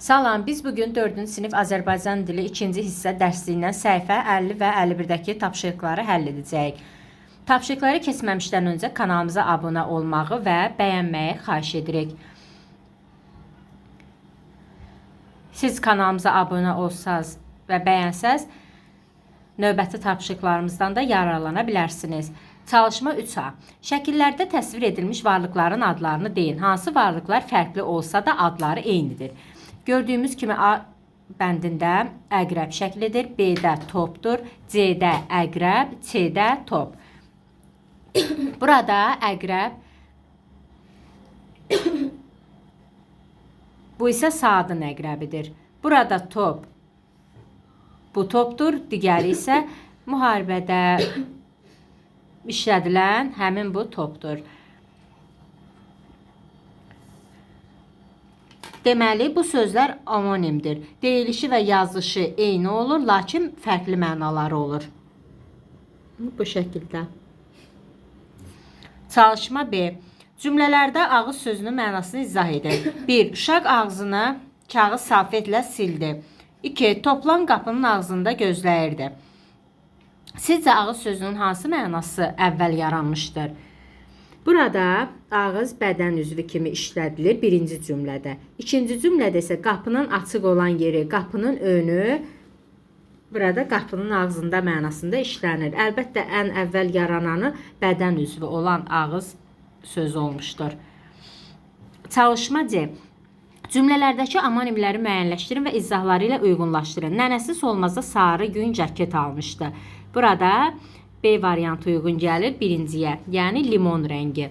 Salam, biz bugün 4-cü sinif Azərbaycan dili 2-ci hissə dərsliyindən səhifə 50 və 51-dəki tapşırıqları həll edəcəyik. Tapşırıqları keçməmişdən öncə kanalımıza abunə olmağı və bəyənməyi xahiş edirik. Siz kanalımıza abunə olsanız və bəyənsəz, növbəti tapşırıqlarımızdan da yararlana bilərsiniz. Çalışma 3A. Şəkillərdə təsvir edilmiş varlıqların adlarını deyin. Hansı varlıqlar fərqli olsa da adları eynidir? Gördüyümüz kimi A bəndində əqrəb şəklidir, B-də topdur, C-də əqrəb, C-də top. Burada əqrəb, bu isə saatın əqrəbidir. Burada top, bu topdur, digəri isə müharibədə işlədilən həmin bu topdur. Deməli, bu sözlər amonimdir. Deyilişi və yazılışı eyni olur, lakin fərqli mənaları olur. Bu şəkildə. Çalışma B. Cümlələrdə ağız sözünün mənasını izah edin. 1. Uşaq ağzını kağız salfetlə sildi. 2. Toplan qapının ağzında gözləyirdi. Sizcə ağız sözünün hansı mənası əvvəl yaranmışdır? Burada ağız bədən üzvü kimi işlədilir birinci cümlədə. İkinci cümlədə isə qapının açıq olan yeri, qapının önü, burada qapının ağzında mənasında işlənir. Əlbəttə, ən əvvəl yarananı bədən üzvü olan ağız sözü olmuşdur. Çalışma C. Cümlələrdəki amonimləri müəyyənləşdirin və izahları ilə uyğunlaşdırın. Nənəsi Solmazda sarı yun cəket almışdı. Burada B variantı uyğun gəlir birinciyə, yəni limon rəngi.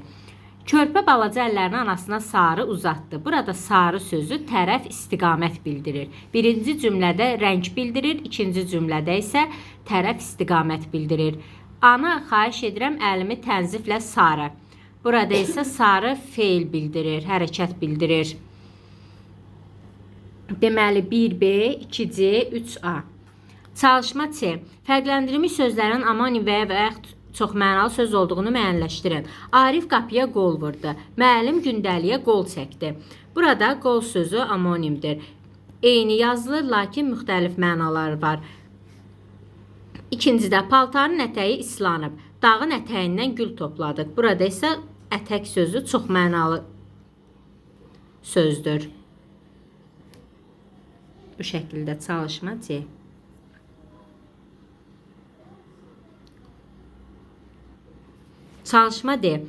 Körpə balaca əllərini anasına sarı uzatdı. Burada sarı sözü tərəf istiqamət bildirir. Birinci cümlədə rəng bildirir, ikinci cümlədə isə tərəf istiqamət bildirir. Ana, xahiş edirəm əlimi tənziflə sarı. Burada isə sarı feil bildirir, hərəkət bildirir. Deməli 1B, 2C, 3A. Çalışma C. Fərqləndirilmiş sözlərin amonim və yaxud çoxmənalı söz olduğunu müəyyənləşdirin. Arif qapıya qol vurdu. Müəllim gündəliyə qol çəkdi. Burada qol sözü amonimdir. Eyni yazılır, lakin müxtəlif mənaları var. İkincidə paltarın ətəyi islanıb. Dağın ətəyindən gül topladıq. Burada isə ətək sözü çoxmənalı sözdür. Bu şəkildə çalışma C. Çalışma D.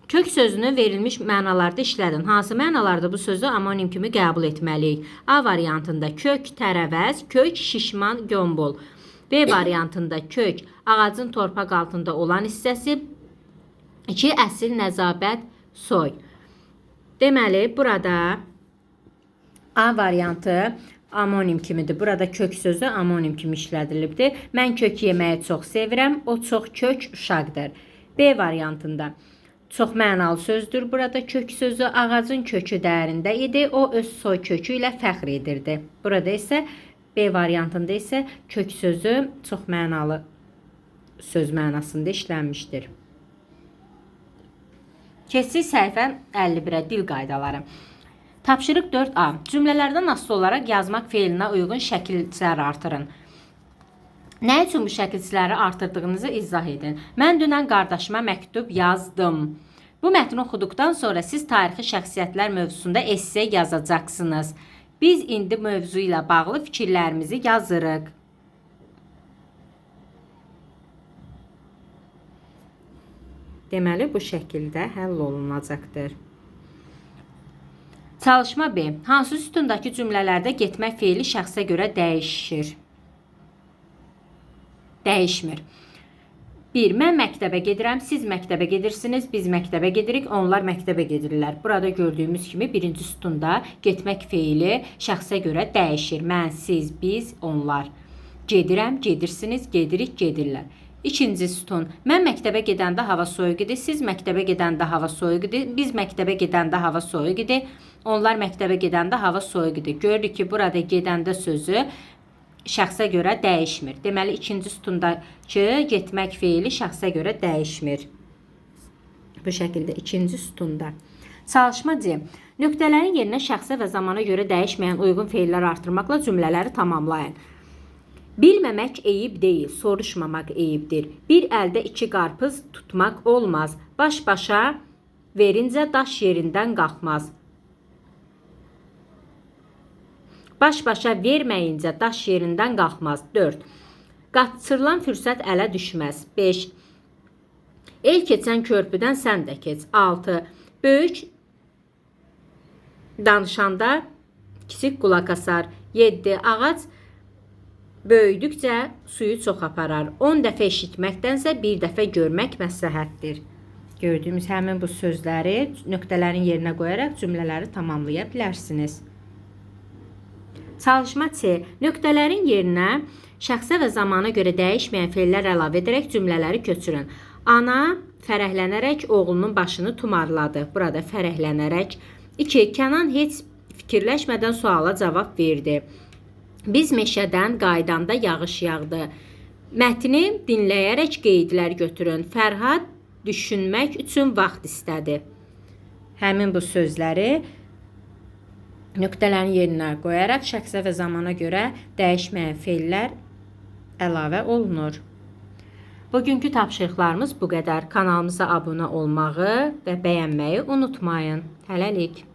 Kök sözünü verilmiş mənalarda işlədin. Hansı mənalarda bu sözü amonim kimi qəbul etməliyik? A variantında kök, tərəvəz, kök, şişman, gömbol. B variantında kök, ağacın torpaq altında olan hissəsi. 2. Əsil, nəzabət, soy. Deməli, burada A variantı amonim kimidir. Burada kök sözü amonim kimi işlədilibdir. Mən kök yeməyi çox sevirəm. O çox kök uşaqdır. B variantında çox mənalı sözdür. Burada kök sözü ağacın kökü dərində idi. O öz soy kökü ilə fəxr edirdi. Burada isə B variantında isə kök sözü çox mənalı söz mənasında işlənmişdir. Keçdik səhifə 51-ə dil qaydaları. Tapşırıq 4A. Cümlələrdən asılı olaraq yazmaq feilinə uyğun şəkilçilər artırın. Nə üçün bu şəkilçiləri artırdığınızı izah edin. Mən dünən qardaşıma məktub yazdım. Bu mətni oxuduqdan sonra siz tarixi şəxsiyyətlər mövzusunda esse yazacaqsınız. Biz indi mövzu ilə bağlı fikirlərimizi yazırıq. Deməli, bu şəkildə həll olunacaqdır. Çalışma B. Hansı sütundakı cümlələrdə getmək feili şəxsə görə dəyişmir? 1. Mən məktəbə gedirəm, siz məktəbə gedirsiniz, biz məktəbə gedirik, onlar məktəbə gedirlər. Burada gördüyümüz kimi birinci sütunda getmək feili şəxsə görə dəyişir. Mən, siz, biz, onlar. Gedirəm, gedirsiniz, gedirik, gedirlər. İkinci sütun. Mən məktəbə gedəndə hava soyuq idi, siz məktəbə gedəndə hava soyuq idi, biz məktəbə gedəndə hava soyuq idi, onlar məktəbə gedəndə hava soyuq idi. Görürük ki, burada gedəndə sözü şəxsə görə dəyişmir. Deməli, ikinci sütundakı getmək feili şəxsə görə dəyişmir. Bu şəkildə ikinci sütunda. Çalışma C. Nöqtələrin yerinə şəxsə və zamana görə dəyişməyən uyğun feillər artırmaqla cümlələri tamamlayın. Bilməmək eyib deyil, soruşmamaq eyibdir. Bir əldə iki qarpız tutmaq olmaz. Baş-başa verincə daş yerindən qalxmaz. Baş-başa verməyincə daş yerindən qalxmaz. 4. Qaçırılan fürsət ələ düşməz. 5. El keçən körpüdən sən də keç. 6. Böyük danışanda kiçik qulaq asar. 7. Ağac böyüdükcə suyu çox aparar. 10 dəfə eşitməkdənsə bir dəfə görmək məsləhətdir. Gördüyümüz həmin bu sözləri nöqtələrin yerinə qoyaraq cümlələri tamamlaya bilərsiniz. Çalışma C. Nöqtələrin yerinə şəxsə və zamana görə dəyişməyən feillər əlavə edərək cümlələri köçürün. Ana fərəhlənərək oğlunun başını tumarladı. Burada fərəhlənərək. 2. Kənan heç fikirləşmədən suala cavab verdi. Biz meşədən qaydanda yağış yağdı. Mətni dinləyərək qeydlər götürün. Fərhad düşünmək üçün vaxt istədi. Həmin bu sözləri nöqtələrin yerinə qoyaraq şəxsə və zamana görə dəyişməyən feillər əlavə olunur. Bugünkü tapşırıqlarımız bu qədər. Kanalımıza abunə olmağı və bəyənməyi unutmayın. Hələlik.